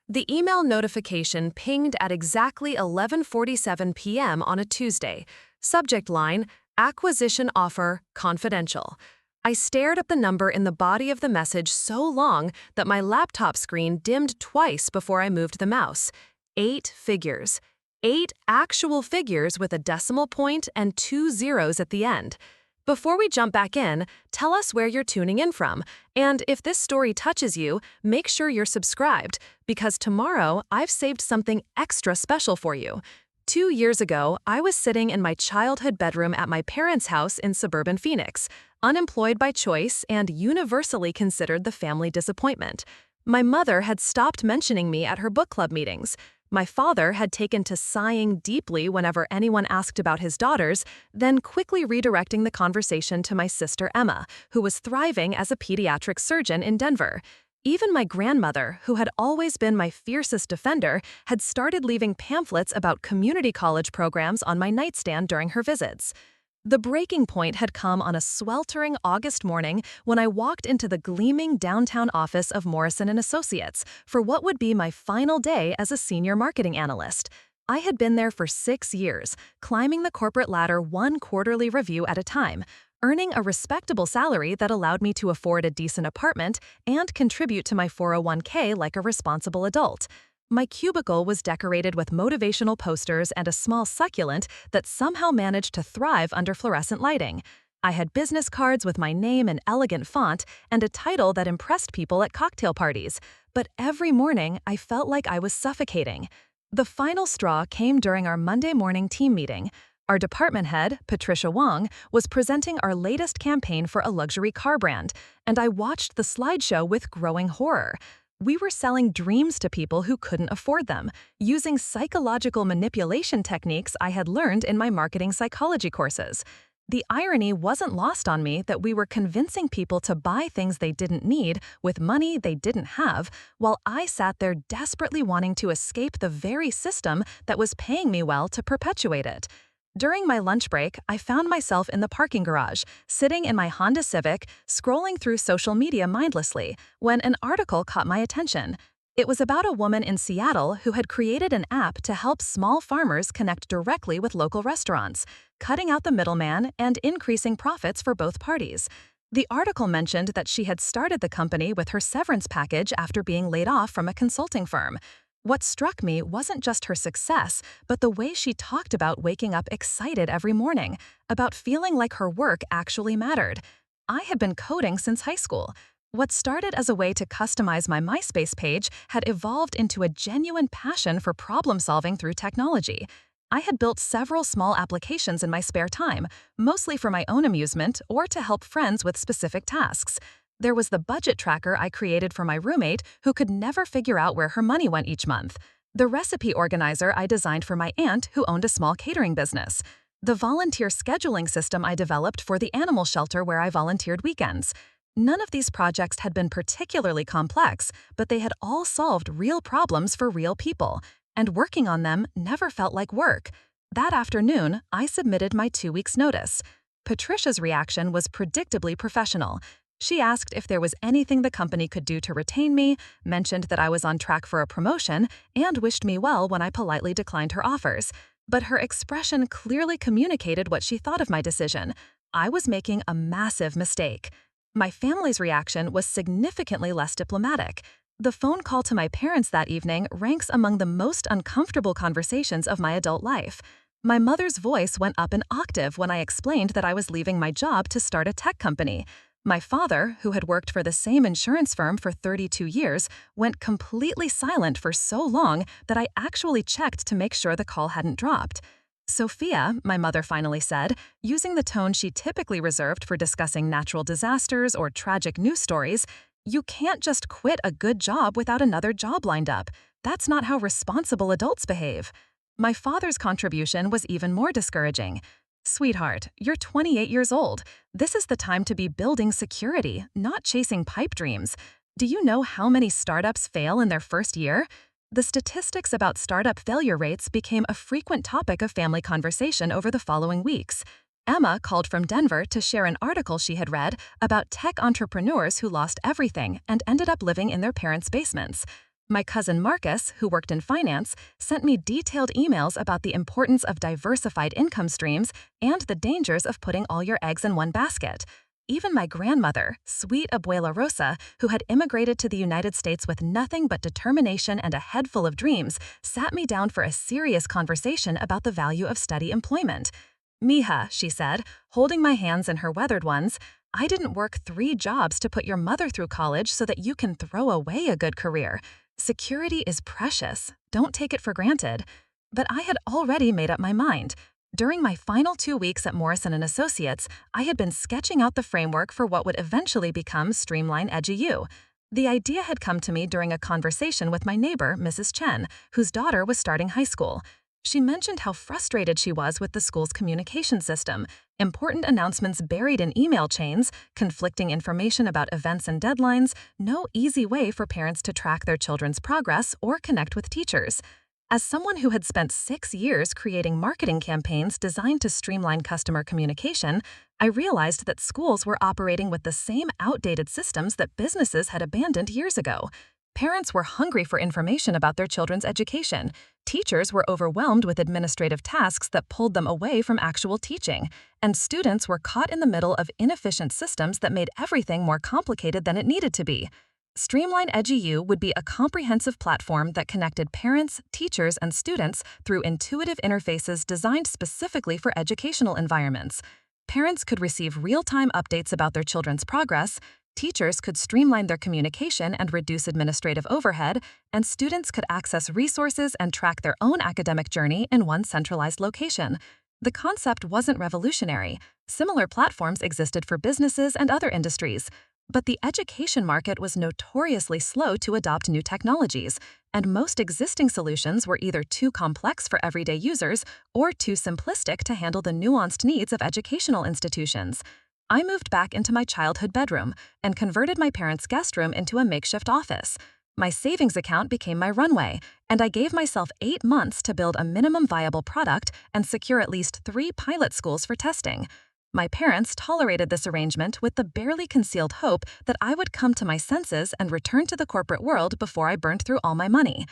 The email notification pinged at exactly 11:47 p.m. on a Tuesday. Subject line, Acquisition Offer, Confidential. I stared at the number in the body of the message so long that my laptop screen dimmed twice before I moved the mouse. 8 figures. 8 actual figures with a decimal point and 2 zeros at the end. Before we jump back in, tell us where you're tuning in from, and if this story touches you, make sure you're subscribed, because tomorrow I've saved something extra special for you. 2 years ago, I was sitting in my childhood bedroom at my parents' house in suburban Phoenix, unemployed by choice and universally considered the family disappointment. My mother had stopped mentioning me at her book club meetings. My father had taken to sighing deeply whenever anyone asked about his daughters, then quickly redirecting the conversation to my sister Emma, who was thriving as a pediatric surgeon in Denver. Even my grandmother, who had always been my fiercest defender, had started leaving pamphlets about community college programs on my nightstand during her visits. The breaking point had come on a sweltering August morning when I walked into the gleaming downtown office of Morrison Associates for what would be my final day as a senior marketing analyst. I had been there for 6 years, climbing the corporate ladder one quarterly review at a time, earning a respectable salary that allowed me to afford a decent apartment and contribute to my 401k like a responsible adult. My cubicle was decorated with motivational posters and a small succulent that somehow managed to thrive under fluorescent lighting. I had business cards with my name in elegant font and a title that impressed people at cocktail parties, but every morning I felt like I was suffocating. The final straw came during our Monday morning team meeting. Our department head, Patricia Wong, was presenting our latest campaign for a luxury car brand, and I watched the slideshow with growing horror. We were selling dreams to people who couldn't afford them, using psychological manipulation techniques I had learned in my marketing psychology courses. The irony wasn't lost on me that we were convincing people to buy things they didn't need with money they didn't have, while I sat there desperately wanting to escape the very system that was paying me well to perpetuate it. During my lunch break, I found myself in the parking garage, sitting in my Honda Civic, scrolling through social media mindlessly, when an article caught my attention. It was about a woman in Seattle who had created an app to help small farmers connect directly with local restaurants, cutting out the middleman and increasing profits for both parties. The article mentioned that she had started the company with her severance package after being laid off from a consulting firm. What struck me wasn't just her success, but the way she talked about waking up excited every morning, about feeling like her work actually mattered. I had been coding since high school. What started as a way to customize my MySpace page had evolved into a genuine passion for problem-solving through technology. I had built several small applications in my spare time, mostly for my own amusement or to help friends with specific tasks. There was the budget tracker I created for my roommate who could never figure out where her money went each month. The recipe organizer I designed for my aunt who owned a small catering business. The volunteer scheduling system I developed for the animal shelter where I volunteered weekends. None of these projects had been particularly complex, but they had all solved real problems for real people, and working on them never felt like work. That afternoon, I submitted my 2 weeks' notice. Patricia's reaction was predictably professional. She asked if there was anything the company could do to retain me, mentioned that I was on track for a promotion, and wished me well when I politely declined her offers. But her expression clearly communicated what she thought of my decision. I was making a massive mistake. My family's reaction was significantly less diplomatic. The phone call to my parents that evening ranks among the most uncomfortable conversations of my adult life. My mother's voice went up an octave when I explained that I was leaving my job to start a tech company. My father, who had worked for the same insurance firm for 32 years, went completely silent for so long that I actually checked to make sure the call hadn't dropped. Sophia, my mother finally said, using the tone she typically reserved for discussing natural disasters or tragic news stories, "You can't just quit a good job without another job lined up. That's not how responsible adults behave." My father's contribution was even more discouraging. "Sweetheart, you're 28 years old. This is the time to be building security, not chasing pipe dreams. Do you know how many startups fail in their first year?" The statistics about startup failure rates became a frequent topic of family conversation over the following weeks. Emma called from Denver to share an article she had read about tech entrepreneurs who lost everything and ended up living in their parents' basements. My cousin Marcus, who worked in finance, sent me detailed emails about the importance of diversified income streams and the dangers of putting all your eggs in one basket. Even my grandmother, sweet Abuela Rosa, who had immigrated to the United States with nothing but determination and a head full of dreams, sat me down for a serious conversation about the value of steady employment. "Mija," she said, holding my hands in her weathered ones, "I didn't work 3 jobs to put your mother through college so that you can throw away a good career. Security is precious. Don't take it for granted." But I had already made up my mind. During my final 2 weeks at Morrison Associates, I had been sketching out the framework for what would eventually become Streamline EduU. The idea had come to me during a conversation with my neighbor, Mrs. Chen, whose daughter was starting high school. She mentioned how frustrated she was with the school's communication system, important announcements buried in email chains, conflicting information about events and deadlines, no easy way for parents to track their children's progress or connect with teachers. As someone who had spent 6 years creating marketing campaigns designed to streamline customer communication, I realized that schools were operating with the same outdated systems that businesses had abandoned years ago. Parents were hungry for information about their children's education. Teachers were overwhelmed with administrative tasks that pulled them away from actual teaching. And students were caught in the middle of inefficient systems that made everything more complicated than it needed to be. Streamline EduU would be a comprehensive platform that connected parents, teachers, and students through intuitive interfaces designed specifically for educational environments. Parents could receive real-time updates about their children's progress, teachers could streamline their communication and reduce administrative overhead, and students could access resources and track their own academic journey in one centralized location. The concept wasn't revolutionary. Similar platforms existed for businesses and other industries. But the education market was notoriously slow to adopt new technologies, and most existing solutions were either too complex for everyday users or too simplistic to handle the nuanced needs of educational institutions. I moved back into my childhood bedroom and converted my parents' guest room into a makeshift office. My savings account became my runway, and I gave myself 8 months to build a minimum viable product and secure at least 3 pilot schools for testing. My parents tolerated this arrangement with the barely concealed hope that I would come to my senses and return to the corporate world before I burned through all my money.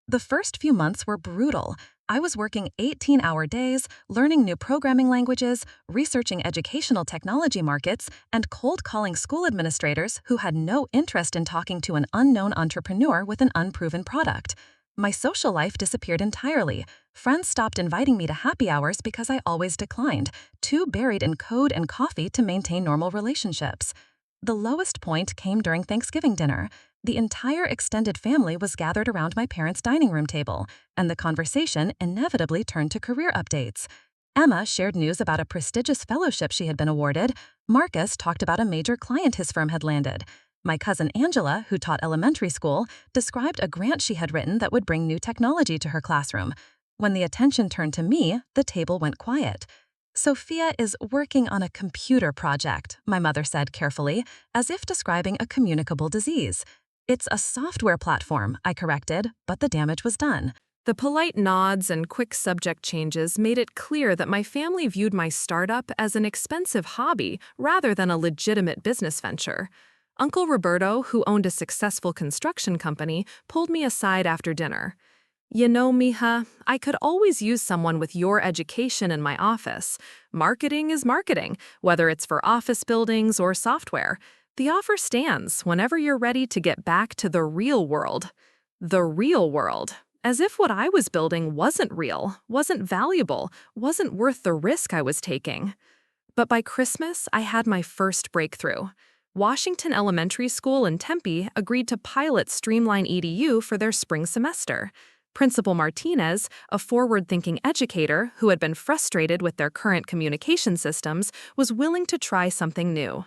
The first few months were brutal. I was working 18-hour days, learning new programming languages, researching educational technology markets, and cold-calling school administrators who had no interest in talking to an unknown entrepreneur with an unproven product. My social life disappeared entirely. Friends stopped inviting me to happy hours because I always declined, too buried in code and coffee to maintain normal relationships. The lowest point came during Thanksgiving dinner. The entire extended family was gathered around my parents' dining room table, and the conversation inevitably turned to career updates. Emma shared news about a prestigious fellowship she had been awarded. Marcus talked about a major client his firm had landed. My cousin Angela, who taught elementary school, described a grant she had written that would bring new technology to her classroom. When the attention turned to me, the table went quiet. "Sophia is working on a computer project," my mother said carefully, as if describing a communicable disease. "It's a software platform," I corrected, but the damage was done. The polite nods and quick subject changes made it clear that my family viewed my startup as an expensive hobby rather than a legitimate business venture. Uncle Roberto, who owned a successful construction company, pulled me aside after dinner. "You know, mija, I could always use someone with your education in my office. Marketing is marketing, whether it's for office buildings or software. The offer stands whenever you're ready to get back to the real world." The real world. As if what I was building wasn't real, wasn't valuable, wasn't worth the risk I was taking. But by Christmas, I had my first breakthrough. Washington Elementary School in Tempe agreed to pilot Streamline EduU for their spring semester. Principal Martinez, a forward-thinking educator who had been frustrated with their current communication systems, was willing to try something new.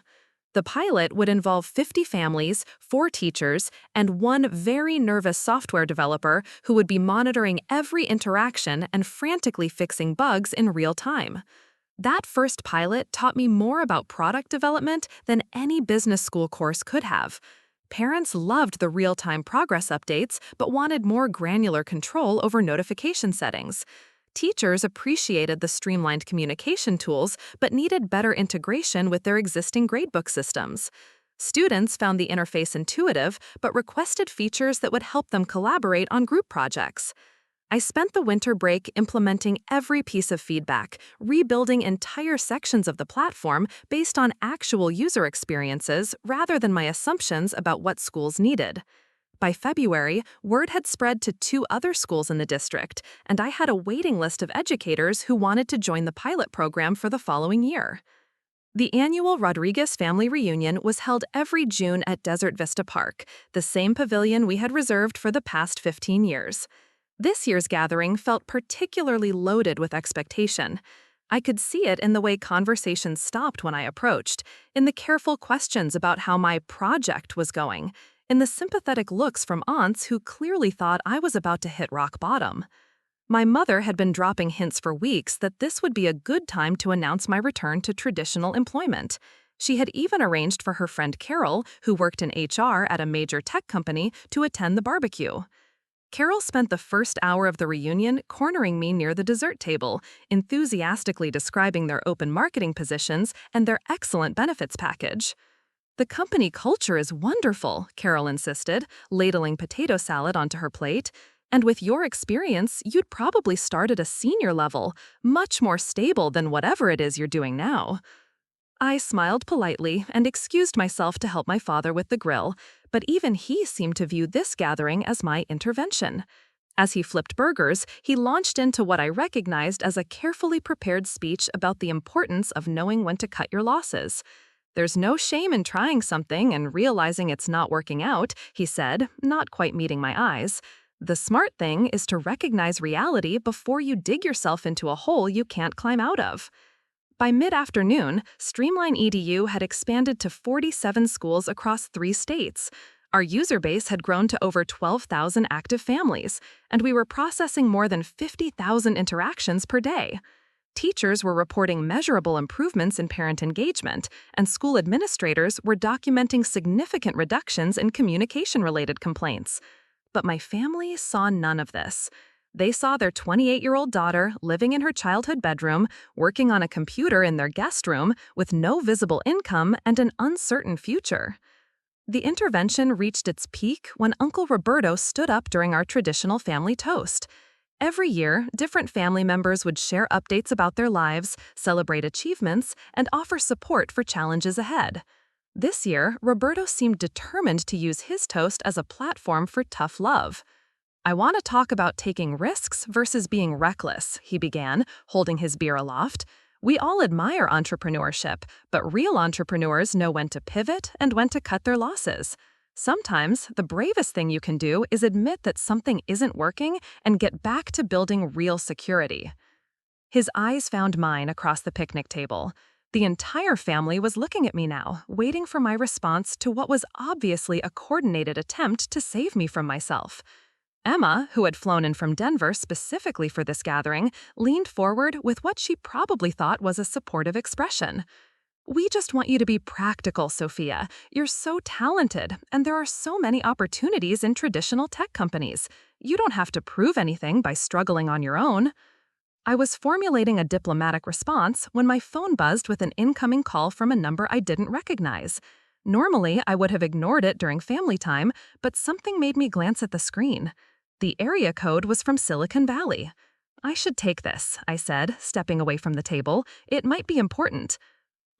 The pilot would involve 50 families, 4 teachers, and 1 very nervous software developer who would be monitoring every interaction and frantically fixing bugs in real time. That first pilot taught me more about product development than any business school course could have. Parents loved the real-time progress updates but wanted more granular control over notification settings. Teachers appreciated the streamlined communication tools but needed better integration with their existing gradebook systems. Students found the interface intuitive but requested features that would help them collaborate on group projects. I spent the winter break implementing every piece of feedback, rebuilding entire sections of the platform based on actual user experiences rather than my assumptions about what schools needed. By February, word had spread to 2 other schools in the district, and I had a waiting list of educators who wanted to join the pilot program for the following year. The annual Rodriguez family reunion was held every June at Desert Vista Park, the same pavilion we had reserved for the past 15 years. This year's gathering felt particularly loaded with expectation. I could see it in the way conversations stopped when I approached, in the careful questions about how my project was going, in the sympathetic looks from aunts who clearly thought I was about to hit rock bottom. My mother had been dropping hints for weeks that this would be a good time to announce my return to traditional employment. She had even arranged for her friend Carol, who worked in HR at a major tech company, to attend the barbecue. Carol spent the first hour of the reunion cornering me near the dessert table, enthusiastically describing their open marketing positions and their excellent benefits package. "The company culture is wonderful," Carol insisted, ladling potato salad onto her plate. "And with your experience, you'd probably start at a senior level, much more stable than whatever it is you're doing now." I smiled politely and excused myself to help my father with the grill, but even he seemed to view this gathering as my intervention. As he flipped burgers, he launched into what I recognized as a carefully prepared speech about the importance of knowing when to cut your losses. "There's no shame in trying something and realizing it's not working out," he said, not quite meeting my eyes. "The smart thing is to recognize reality before you dig yourself into a hole you can't climb out of." By mid-afternoon, Streamline EDU had expanded to 47 schools across 3 states. Our user base had grown to over 12,000 active families, and we were processing more than 50,000 interactions per day. Teachers were reporting measurable improvements in parent engagement, and school administrators were documenting significant reductions in communication-related complaints. But my family saw none of this. They saw their 28-year-old daughter living in her childhood bedroom, working on a computer in their guest room, with no visible income and an uncertain future. The intervention reached its peak when Uncle Roberto stood up during our traditional family toast. Every year, different family members would share updates about their lives, celebrate achievements, and offer support for challenges ahead. This year, Roberto seemed determined to use his toast as a platform for tough love. "I want to talk about taking risks versus being reckless," he began, holding his beer aloft. "We all admire entrepreneurship, but real entrepreneurs know when to pivot and when to cut their losses. Sometimes, the bravest thing you can do is admit that something isn't working and get back to building real security." His eyes found mine across the picnic table. The entire family was looking at me now, waiting for my response to what was obviously a coordinated attempt to save me from myself. Emma, who had flown in from Denver specifically for this gathering, leaned forward with what she probably thought was a supportive expression. "We just want you to be practical, Sophia. You're so talented, and there are so many opportunities in traditional tech companies. You don't have to prove anything by struggling on your own." I was formulating a diplomatic response when my phone buzzed with an incoming call from a number I didn't recognize. Normally, I would have ignored it during family time, but something made me glance at the screen. The area code was from Silicon Valley. "I should take this," I said, stepping away from the table. "It might be important."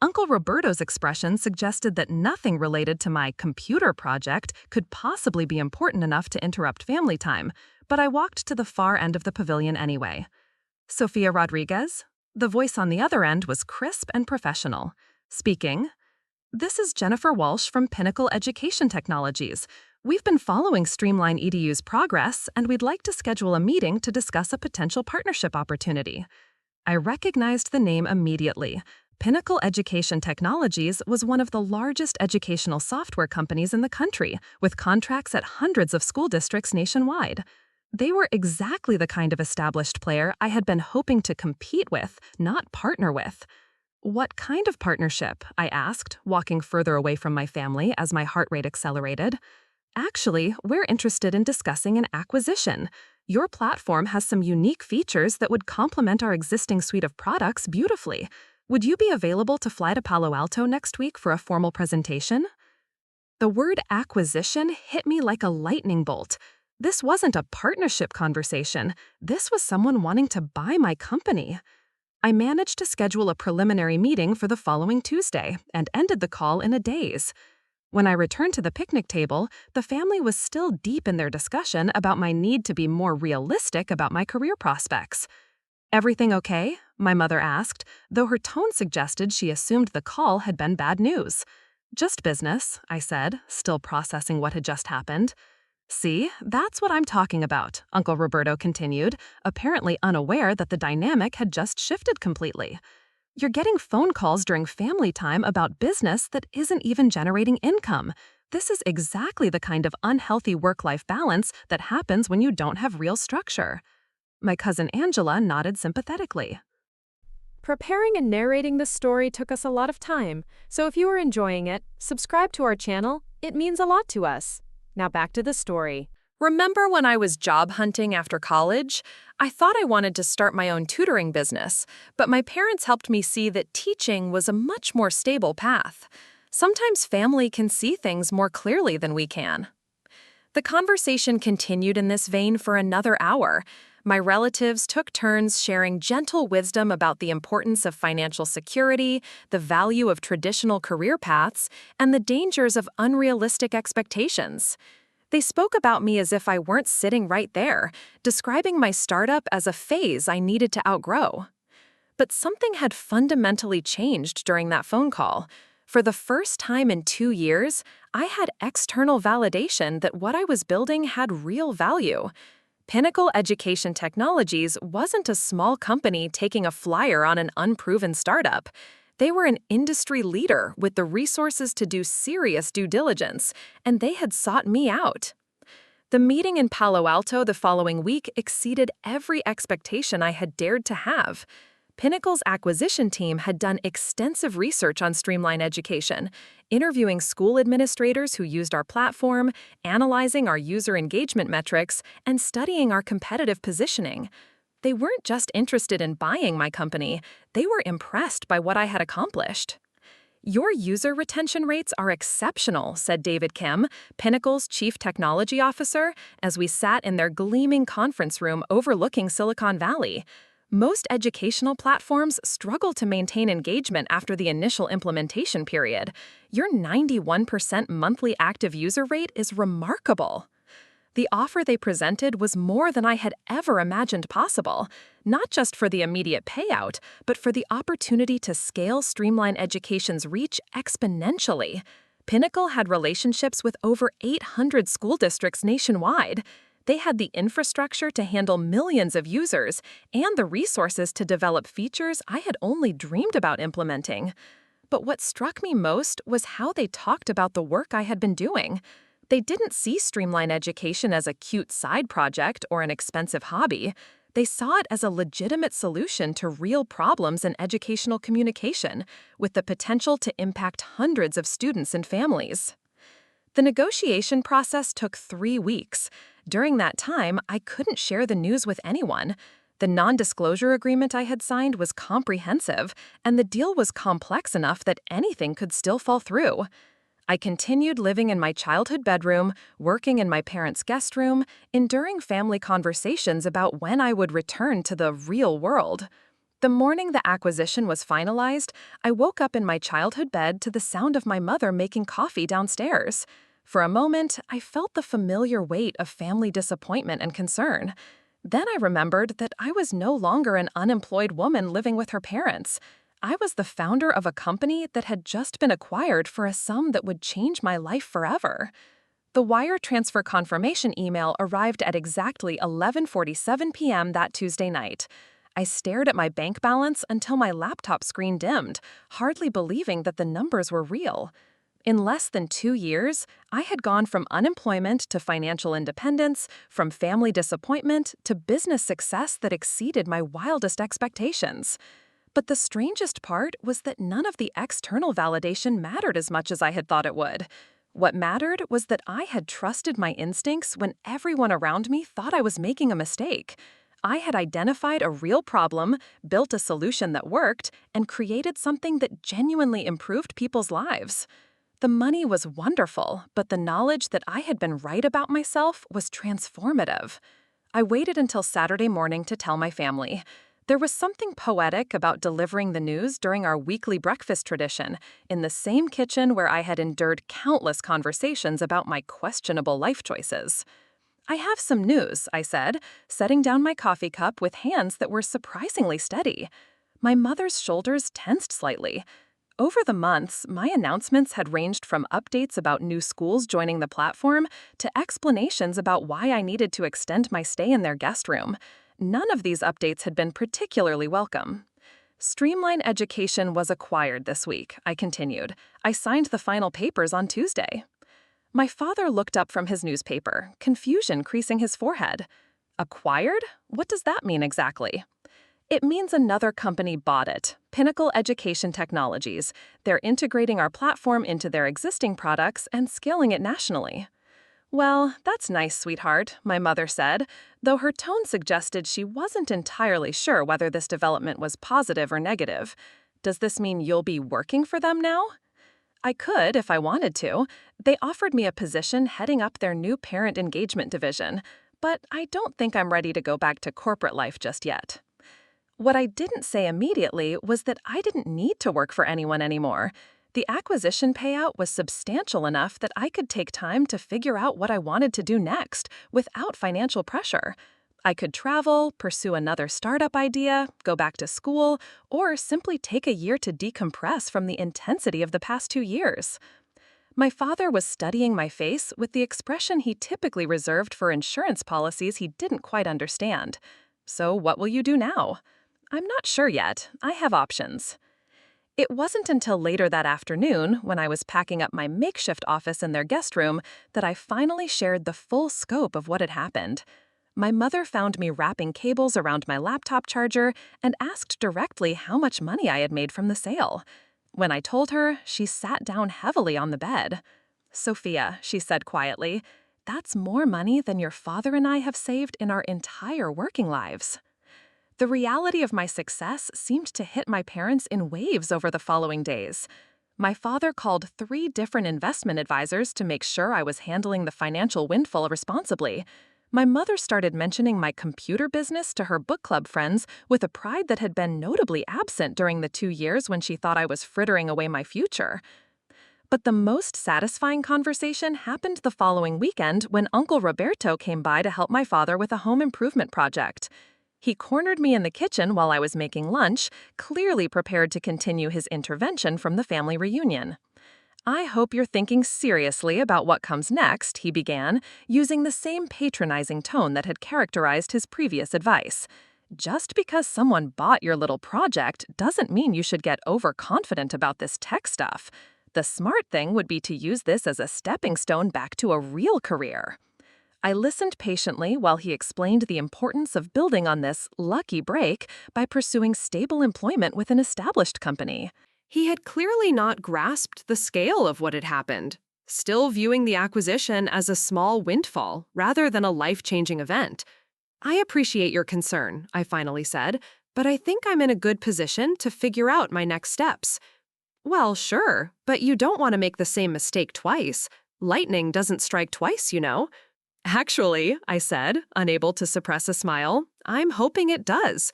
Uncle Roberto's expression suggested that nothing related to my computer project could possibly be important enough to interrupt family time, but I walked to the far end of the pavilion anyway. "Sophia Rodriguez?" The voice on the other end was crisp and professional. "Speaking." "This is Jennifer Walsh from Pinnacle Education Technologies. We've been following Streamline EDU's progress, and we'd like to schedule a meeting to discuss a potential partnership opportunity." I recognized the name immediately. Pinnacle Education Technologies was one of the largest educational software companies in the country, with contracts at hundreds of school districts nationwide. They were exactly the kind of established player I had been hoping to compete with, not partner with. "What kind of partnership?" I asked, walking further away from my family as my heart rate accelerated. "Actually, we're interested in discussing an acquisition. Your platform has some unique features that would complement our existing suite of products beautifully. Would you be available to fly to Palo Alto next week for a formal presentation?" The word acquisition hit me like a lightning bolt. This wasn't a partnership conversation. This was someone wanting to buy my company. I managed to schedule a preliminary meeting for the following Tuesday and ended the call in a daze. When I returned to the picnic table, the family was still deep in their discussion about my need to be more realistic about my career prospects. "Everything okay?" my mother asked, though her tone suggested she assumed the call had been bad news. "Just business," I said, still processing what had just happened. "See, that's what I'm talking about," Uncle Roberto continued, apparently unaware that the dynamic had just shifted completely. "You're getting phone calls during family time about business that isn't even generating income. This is exactly the kind of unhealthy work-life balance that happens when you don't have real structure." My cousin Angela nodded sympathetically. Preparing and narrating this story took us a lot of time, so if you are enjoying it, subscribe to our channel. It means a lot to us. Now back to the story. Remember when I was job hunting after college? I thought I wanted to start my own tutoring business, but my parents helped me see that teaching was a much more stable path. Sometimes family can see things more clearly than we can. The conversation continued in this vein for another hour. My relatives took turns sharing gentle wisdom about the importance of financial security, the value of traditional career paths, and the dangers of unrealistic expectations. They spoke about me as if I weren't sitting right there, describing my startup as a phase I needed to outgrow. But something had fundamentally changed during that phone call. For the first time in 2 years, I had external validation that what I was building had real value. Pinnacle Education Technologies wasn't a small company taking a flyer on an unproven startup. They were an industry leader with the resources to do serious due diligence, and they had sought me out. The meeting in Palo Alto the following week exceeded every expectation I had dared to have. Pinnacle's acquisition team had done extensive research on Streamline Education, interviewing school administrators who used our platform, analyzing our user engagement metrics, and studying our competitive positioning. They weren't just interested in buying my company, they were impressed by what I had accomplished. "Your user retention rates are exceptional," said David Kim, Pinnacle's chief technology officer, as we sat in their gleaming conference room overlooking Silicon Valley. "Most educational platforms struggle to maintain engagement after the initial implementation period. Your 91% monthly active user rate is remarkable." The offer they presented was more than I had ever imagined possible, not just for the immediate payout, but for the opportunity to scale Streamline Education's reach exponentially. Pinnacle had relationships with over 800 school districts nationwide. They had the infrastructure to handle millions of users and the resources to develop features I had only dreamed about implementing. But what struck me most was how they talked about the work I had been doing. They didn't see Streamline Education as a cute side project or an expensive hobby. They saw it as a legitimate solution to real problems in educational communication, with the potential to impact hundreds of students and families. The negotiation process took 3 weeks. During that time, I couldn't share the news with anyone. The non-disclosure agreement I had signed was comprehensive, and the deal was complex enough that anything could still fall through. I continued living in my childhood bedroom, working in my parents' guest room, enduring family conversations about when I would return to the real world. The morning the acquisition was finalized, I woke up in my childhood bed to the sound of my mother making coffee downstairs. For a moment, I felt the familiar weight of family disappointment and concern. Then I remembered that I was no longer an unemployed woman living with her parents. I was the founder of a company that had just been acquired for a sum that would change my life forever. The wire transfer confirmation email arrived at exactly 11:47 p.m. that Tuesday night. I stared at my bank balance until my laptop screen dimmed, hardly believing that the numbers were real. In less than 2 years, I had gone from unemployment to financial independence, from family disappointment to business success that exceeded my wildest expectations. But the strangest part was that none of the external validation mattered as much as I had thought it would. What mattered was that I had trusted my instincts when everyone around me thought I was making a mistake. I had identified a real problem, built a solution that worked, and created something that genuinely improved people's lives. The money was wonderful, but the knowledge that I had been right about myself was transformative. I waited until Saturday morning to tell my family. There was something poetic about delivering the news during our weekly breakfast tradition, in the same kitchen where I had endured countless conversations about my questionable life choices. "I have some news," I said, setting down my coffee cup with hands that were surprisingly steady. My mother's shoulders tensed slightly. Over the months, my announcements had ranged from updates about new schools joining the platform to explanations about why I needed to extend my stay in their guest room. None of these updates had been particularly welcome. "Streamline Education was acquired this week," I continued. "I signed the final papers on Tuesday." My father looked up from his newspaper, confusion creasing his forehead. "Acquired? What does that mean exactly?" "It means another company bought it, Pinnacle Education Technologies. They're integrating our platform into their existing products and scaling it nationally." "Well, that's nice, sweetheart," my mother said, though her tone suggested she wasn't entirely sure whether this development was positive or negative. "Does this mean you'll be working for them now?" "I could if I wanted to. They offered me a position heading up their new parent engagement division, but I don't think I'm ready to go back to corporate life just yet." What I didn't say immediately was that I didn't need to work for anyone anymore. The acquisition payout was substantial enough that I could take time to figure out what I wanted to do next without financial pressure. I could travel, pursue another startup idea, go back to school, or simply take a year to decompress from the intensity of the past 2 years. My father was studying my face with the expression he typically reserved for insurance policies he didn't quite understand. "So what will you do now?" "I'm not sure yet. I have options." It wasn't until later that afternoon, when I was packing up my makeshift office in their guest room, that I finally shared the full scope of what had happened. My mother found me wrapping cables around my laptop charger and asked directly how much money I had made from the sale. When I told her, she sat down heavily on the bed. "Sophia," she said quietly, "that's more money than your father and I have saved in our entire working lives." The reality of my success seemed to hit my parents in waves over the following days. My father called 3 different investment advisors to make sure I was handling the financial windfall responsibly. My mother started mentioning my computer business to her book club friends with a pride that had been notably absent during the 2 years when she thought I was frittering away my future. But the most satisfying conversation happened the following weekend when Uncle Roberto came by to help my father with a home improvement project. He cornered me in the kitchen while I was making lunch, clearly prepared to continue his intervention from the family reunion. "I hope you're thinking seriously about what comes next," he began, using the same patronizing tone that had characterized his previous advice. "Just because someone bought your little project doesn't mean you should get overconfident about this tech stuff. The smart thing would be to use this as a stepping stone back to a real career." I listened patiently while he explained the importance of building on this lucky break by pursuing stable employment with an established company. He had clearly not grasped the scale of what had happened, still viewing the acquisition as a small windfall rather than a life-changing event. "I appreciate your concern," I finally said, "but I think I'm in a good position to figure out my next steps." "Well, sure, but you don't want to make the same mistake twice. Lightning doesn't strike twice, you know." "Actually," I said, unable to suppress a smile, "I'm hoping it does."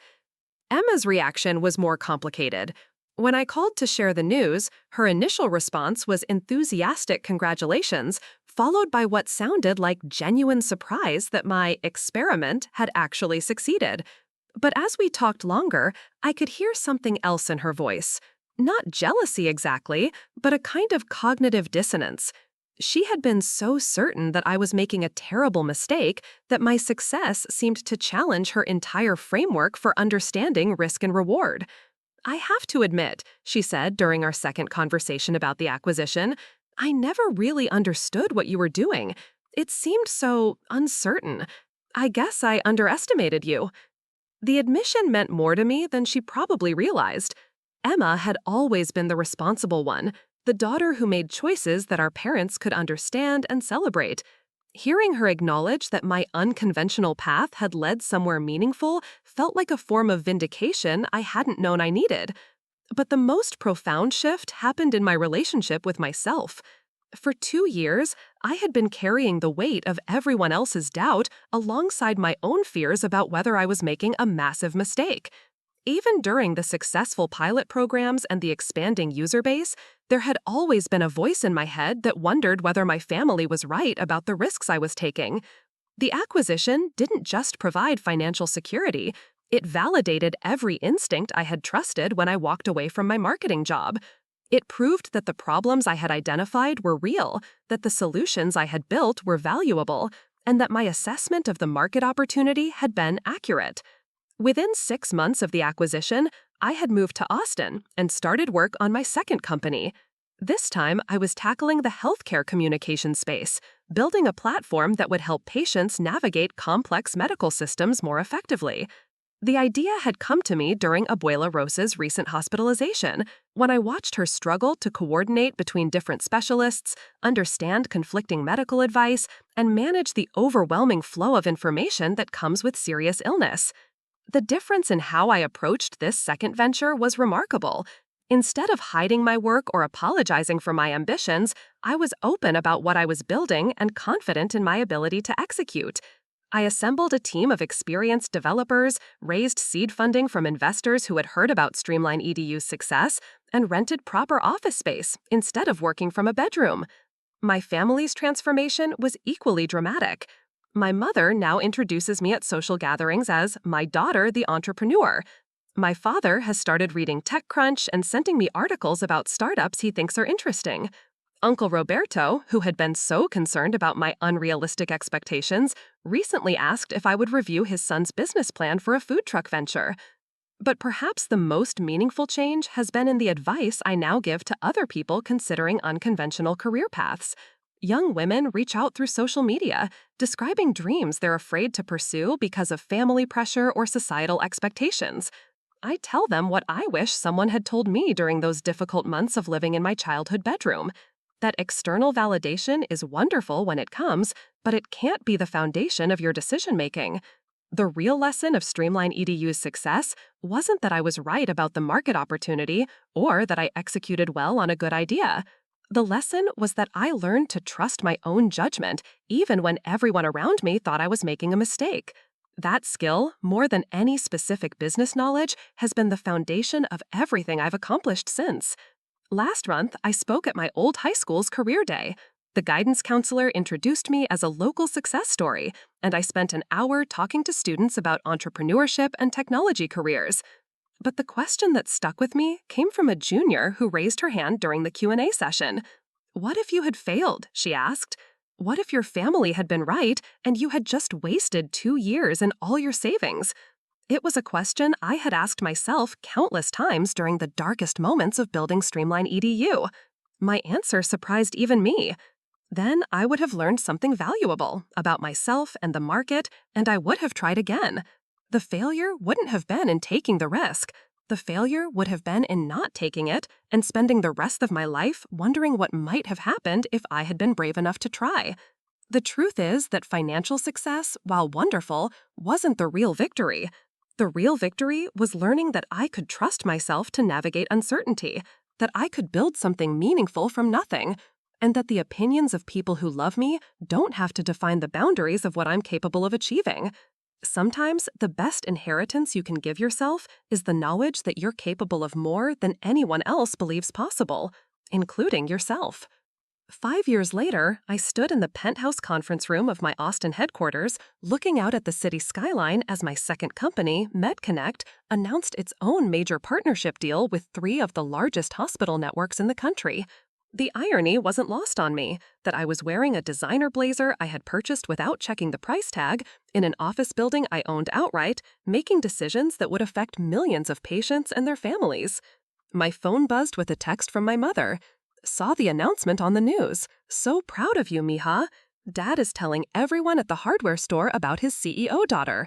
Emma's reaction was more complicated. When I called to share the news, her initial response was enthusiastic congratulations, followed by what sounded like genuine surprise that my experiment had actually succeeded. But as we talked longer, I could hear something else in her voice. Not jealousy exactly, but a kind of cognitive dissonance. She had been so certain that I was making a terrible mistake that my success seemed to challenge her entire framework for understanding risk and reward. "I have to admit," she said during our second conversation about the acquisition, "I never really understood what you were doing. It seemed so uncertain. I guess I underestimated you." The admission meant more to me than she probably realized. Emma had always been the responsible one, the daughter who made choices that our parents could understand and celebrate. Hearing her acknowledge that my unconventional path had led somewhere meaningful felt like a form of vindication I hadn't known I needed. But the most profound shift happened in my relationship with myself. For 2 years, I had been carrying the weight of everyone else's doubt alongside my own fears about whether I was making a massive mistake. Even during the successful pilot programs and the expanding user base, there had always been a voice in my head that wondered whether my family was right about the risks I was taking. The acquisition didn't just provide financial security, it validated every instinct I had trusted when I walked away from my marketing job. It proved that the problems I had identified were real, that the solutions I had built were valuable, and that my assessment of the market opportunity had been accurate. Within 6 months of the acquisition, I had moved to Austin and started work on my second company. This time, I was tackling the healthcare communication space, building a platform that would help patients navigate complex medical systems more effectively. The idea had come to me during Abuela Rosa's recent hospitalization, when I watched her struggle to coordinate between different specialists, understand conflicting medical advice, and manage the overwhelming flow of information that comes with serious illness. The difference in how I approached this second venture was remarkable. Instead of hiding my work or apologizing for my ambitions, I was open about what I was building and confident in my ability to execute. I assembled a team of experienced developers, raised seed funding from investors who had heard about Streamline EDU's success, and rented proper office space instead of working from a bedroom. My family's transformation was equally dramatic. My mother now introduces me at social gatherings as my daughter, the entrepreneur. My father has started reading TechCrunch and sending me articles about startups he thinks are interesting. Uncle Roberto, who had been so concerned about my unrealistic expectations, recently asked if I would review his son's business plan for a food truck venture. But perhaps the most meaningful change has been in the advice I now give to other people considering unconventional career paths. Young women reach out through social media, describing dreams they're afraid to pursue because of family pressure or societal expectations. I tell them what I wish someone had told me during those difficult months of living in my childhood bedroom. That external validation is wonderful when it comes, but it can't be the foundation of your decision-making. The real lesson of Streamline EDU's success wasn't that I was right about the market opportunity or that I executed well on a good idea. The lesson was that I learned to trust my own judgment even when everyone around me thought I was making a mistake. That skill, more than any specific business knowledge, has been the foundation of everything I've accomplished since. Last month, I spoke at my old high school's career day. The guidance counselor introduced me as a local success story, and I spent an hour talking to students about entrepreneurship and technology careers. But the question that stuck with me came from a junior who raised her hand during the Q&A session. "What if you had failed?" she asked. "What if your family had been right and you had just wasted 2 years and all your savings?" It was a question I had asked myself countless times during the darkest moments of building Streamline EDU. My answer surprised even me. Then I would have learned something valuable about myself and the market, and I would have tried again. The failure wouldn't have been in taking the risk. The failure would have been in not taking it and spending the rest of my life wondering what might have happened if I had been brave enough to try. The truth is that financial success, while wonderful, wasn't the real victory. The real victory was learning that I could trust myself to navigate uncertainty, that I could build something meaningful from nothing, and that the opinions of people who love me don't have to define the boundaries of what I'm capable of achieving. Sometimes the best inheritance you can give yourself is the knowledge that you're capable of more than anyone else believes possible, including yourself. 5 years later, I stood in the penthouse conference room of my Austin headquarters, looking out at the city skyline as my second company, MedConnect, announced its own major partnership deal with 3 of the largest hospital networks in the country. The irony wasn't lost on me that I was wearing a designer blazer I had purchased without checking the price tag, in an office building I owned outright, making decisions that would affect millions of patients and their families. My phone buzzed with a text from my mother. "Saw the announcement on the news. So proud of you, mija. Dad is telling everyone at the hardware store about his CEO daughter."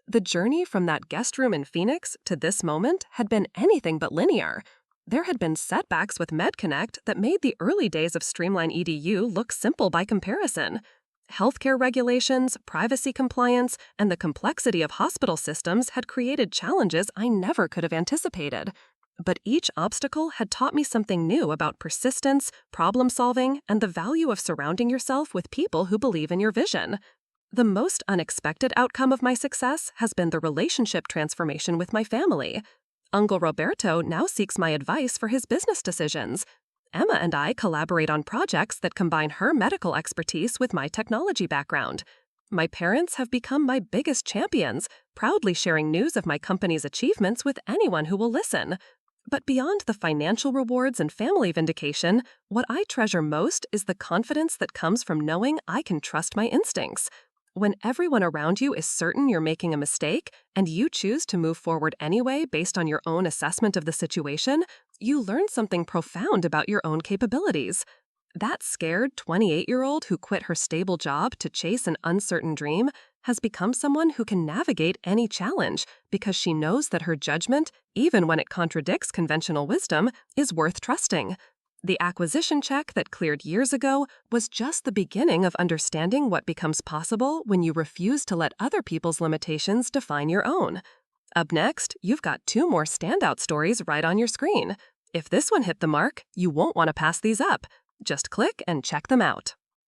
The journey from that guest room in Phoenix to this moment had been anything but linear. There had been setbacks with MedConnect that made the early days of Streamline EDU look simple by comparison. Healthcare regulations, privacy compliance, and the complexity of hospital systems had created challenges I never could have anticipated. But each obstacle had taught me something new about persistence, problem solving, and the value of surrounding yourself with people who believe in your vision. The most unexpected outcome of my success has been the relationship transformation with my family. Uncle Roberto now seeks my advice for his business decisions. Emma and I collaborate on projects that combine her medical expertise with my technology background. My parents have become my biggest champions, proudly sharing news of my company's achievements with anyone who will listen. But beyond the financial rewards and family vindication, what I treasure most is the confidence that comes from knowing I can trust my instincts. When everyone around you is certain you're making a mistake, and you choose to move forward anyway based on your own assessment of the situation, you learn something profound about your own capabilities. That scared 28-year-old who quit her stable job to chase an uncertain dream has become someone who can navigate any challenge because she knows that her judgment, even when it contradicts conventional wisdom, is worth trusting. The acquisition check that cleared years ago was just the beginning of understanding what becomes possible when you refuse to let other people's limitations define your own. Up next, you've got 2 more standout stories right on your screen. If this one hit the mark, you won't want to pass these up. Just click and check them out.